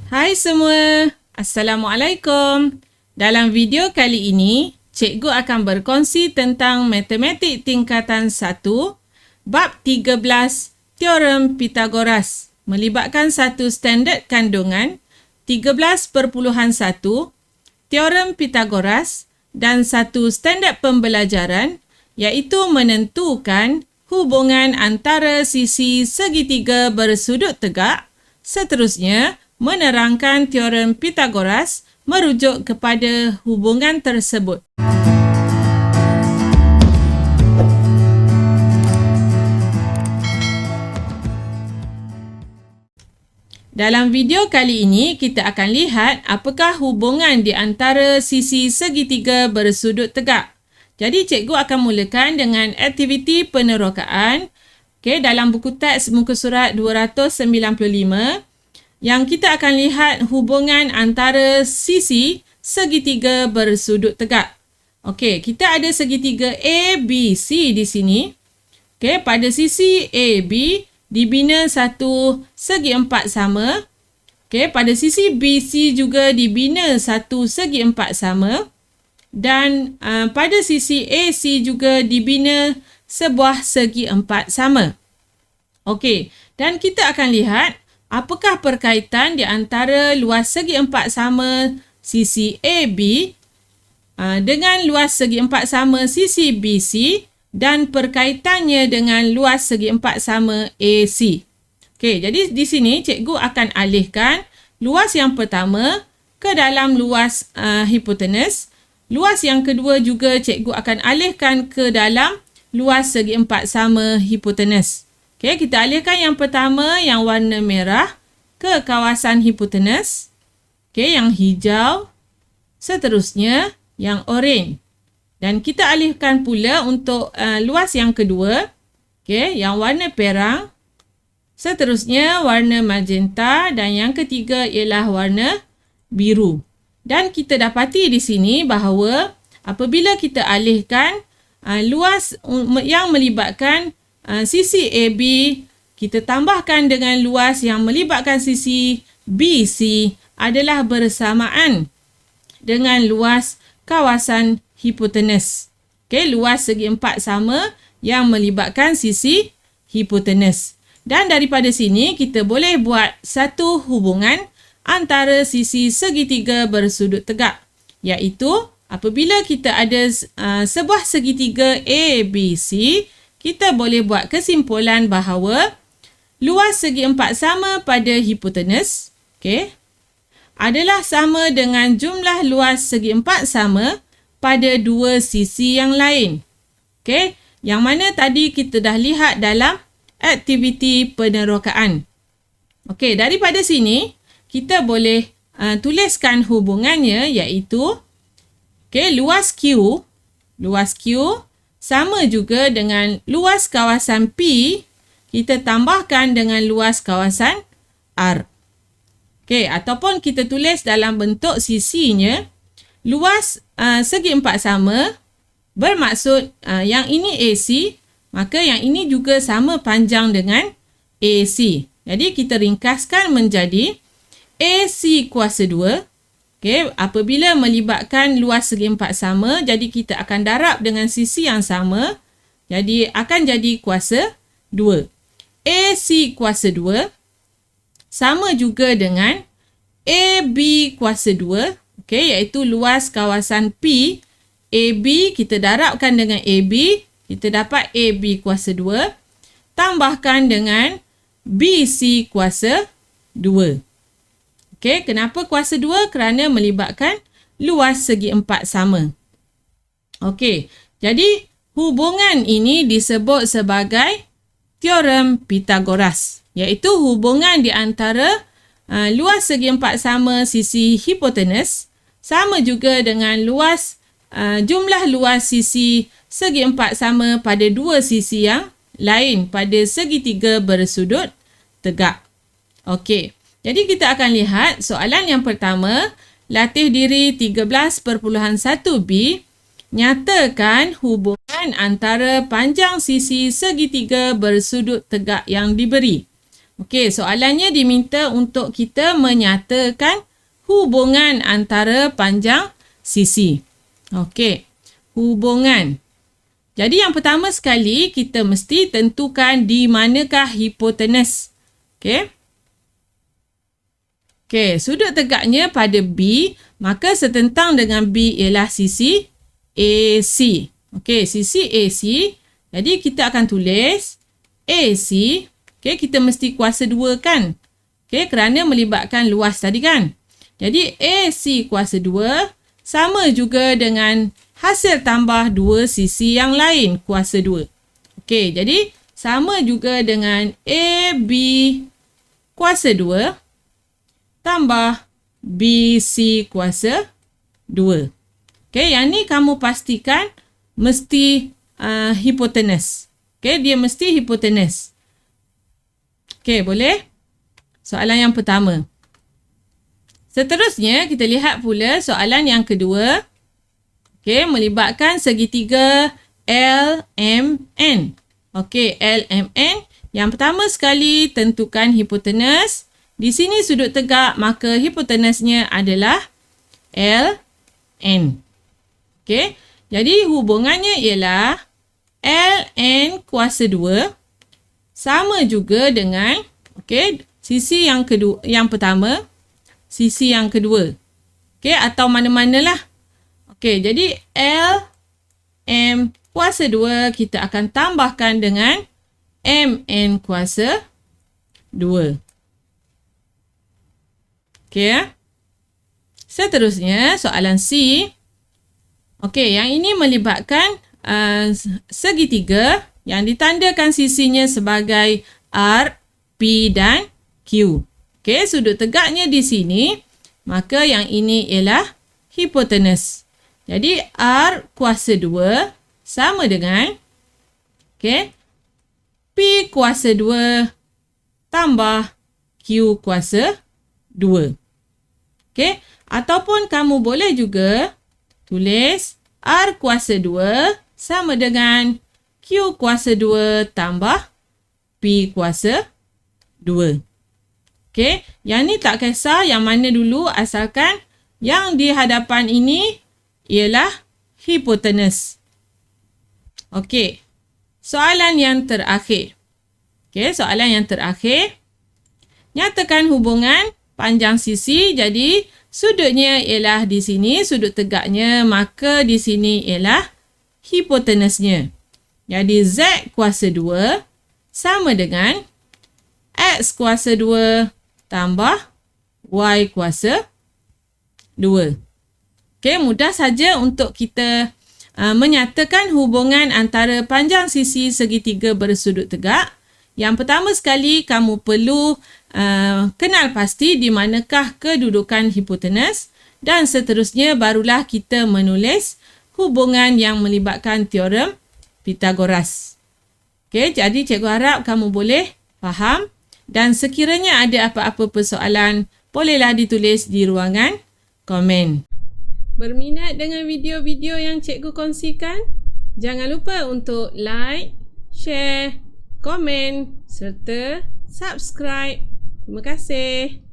Hai semua, Assalamualaikum. Dalam video kali ini, cikgu akan berkongsi tentang matematik tingkatan 1, bab 13, teorem Pythagoras, melibatkan satu standard kandungan 13.1, teorem Pythagoras dan satu standard pembelajaran iaitu menentukan hubungan antara sisi segitiga bersudut tegak. Seterusnya, menerangkan teorem Pythagoras merujuk kepada hubungan tersebut. Dalam video kali ini, kita akan lihat apakah hubungan di antara sisi segitiga bersudut tegak. Jadi, cikgu akan mulakan dengan aktiviti penerokaan dalam buku teks muka surat 295 yang kita akan lihat hubungan antara sisi segitiga bersudut tegak. Okey, kita ada segitiga ABC di sini. Okey, pada sisi AB dibina satu segi empat sama. Okey, pada sisi BC juga dibina satu segi empat sama. Dan pada sisi AC juga dibina sebuah segi empat sama. Okey, dan kita akan lihat apakah perkaitan di antara luas segi empat sama sisi AB dengan luas segi empat sama sisi BC dan perkaitannya dengan luas segi empat sama AC. Okey, jadi di sini cikgu akan alihkan luas yang pertama ke dalam luas hipotenus. Luas yang kedua juga cikgu akan alihkan ke dalam luas segi empat sama hipotenus. Okey, kita alihkan yang pertama yang warna merah ke kawasan hipotenus. Okey, yang hijau. Seterusnya yang oranye. Dan kita alihkan pula untuk luas yang kedua. Okey, yang warna perang. Seterusnya warna magenta dan yang ketiga ialah warna biru. Dan kita dapati di sini bahawa apabila kita alihkan luas yang melibatkan sisi AB, kita tambahkan dengan luas yang melibatkan sisi BC adalah bersamaan dengan luas kawasan hipotenus. Okey, luas segi empat sama yang melibatkan sisi hipotenus. Dan daripada sini kita boleh buat satu hubungan antara sisi segitiga bersudut tegak, iaitu apabila kita ada sebuah segitiga ABC, kita boleh buat kesimpulan bahawa luas segi empat sama pada hipotenus adalah sama dengan jumlah luas segi empat sama pada dua sisi yang lain. Yang mana tadi kita dah lihat dalam aktiviti penerokaan. Daripada sini kita boleh tuliskan hubungannya iaitu luas Q sama juga dengan luas kawasan P kita tambahkan dengan luas kawasan R. Ataupun kita tulis dalam bentuk sisinya luas segi empat sama bermaksud yang ini AC, maka yang ini juga sama panjang dengan AC. Jadi kita ringkaskan menjadi AC kuasa 2. Apabila melibatkan luas segi empat sama, jadi kita akan darab dengan sisi yang sama. Jadi akan jadi kuasa 2. AC kuasa 2 sama juga dengan AB kuasa 2. Iaitu luas kawasan P. AB kita darabkan dengan AB, kita dapat AB kuasa 2. Tambahkan dengan BC kuasa 2. Kenapa kuasa 2? Kerana melibatkan luas segi empat sama. Jadi hubungan ini disebut sebagai teorem Pythagoras, iaitu hubungan di antara luas segi empat sama sisi hipotenus sama juga dengan luas jumlah luas sisi segi empat sama pada dua sisi yang lain pada segitiga bersudut tegak. Jadi kita akan lihat soalan yang pertama, latih diri 13.1b, nyatakan hubungan antara panjang sisi segitiga bersudut tegak yang diberi. Okey, soalannya diminta untuk kita menyatakan hubungan antara panjang sisi. Okey, hubungan. Jadi yang pertama sekali, kita mesti tentukan di manakah hipotenus. Okey. Okey, sudut tegaknya pada B, maka setentang dengan B ialah sisi AC. Okey, sisi AC. Jadi kita akan tulis AC. Okey, kita mesti kuasa 2 kan? Okey, kerana melibatkan luas tadi kan? Jadi AC kuasa 2 sama juga dengan hasil tambah 2 sisi yang lain kuasa 2. Okey, jadi sama juga dengan AB kuasa 2 tambah BC kuasa 2. Okey, yang ni kamu pastikan mesti hipotenus. Okey, dia mesti hipotenus. Okey, boleh? Soalan yang pertama. Seterusnya, kita lihat pula soalan yang kedua. Okey, melibatkan segitiga LMN. Okey, LMN. Yang pertama sekali, tentukan hipotenus. Di sini sudut tegak, maka hipotenusnya adalah LN. Okey, jadi hubungannya ialah LN kuasa 2 sama juga dengan, okey, sisi yang kedua, yang pertama, sisi yang kedua. Okey, atau mana-manalah. Okey, jadi LM kuasa 2 kita akan tambahkan dengan MN kuasa 2. Okey. Seterusnya, soalan C. Okey, yang ini melibatkan segitiga yang ditandakan sisinya sebagai R, P dan Q. Okey, sudut tegaknya di sini, maka yang ini ialah hipotenus. Jadi, R kuasa 2 sama dengan, okey, P kuasa 2 tambah Q kuasa 2. Okey, ataupun kamu boleh juga tulis R kuasa 2 sama dengan Q kuasa 2 tambah P kuasa 2. Okey, yang ni tak kisah yang mana dulu, asalkan yang di hadapan ini ialah hipotenus. Okey, soalan yang terakhir. Okey, soalan yang terakhir. Nyatakan hubungan panjang sisi, jadi sudutnya ialah di sini, sudut tegaknya, maka di sini ialah hipotenusnya. Jadi Z kuasa 2 sama dengan X kuasa 2 tambah Y kuasa 2. Okey, mudah saja untuk kita menyatakan hubungan antara panjang sisi segitiga bersudut tegak. Yang pertama sekali, kamu perlu kenal pasti di manakah kedudukan hipotenus, dan seterusnya barulah kita menulis hubungan yang melibatkan teorem Pythagoras. Okey, jadi cikgu harap kamu boleh faham, dan sekiranya ada apa-apa persoalan, bolehlah ditulis di ruangan komen. Berminat dengan video-video yang cikgu kongsikan? Jangan lupa untuk like, share, komen serta subscribe. Terima kasih.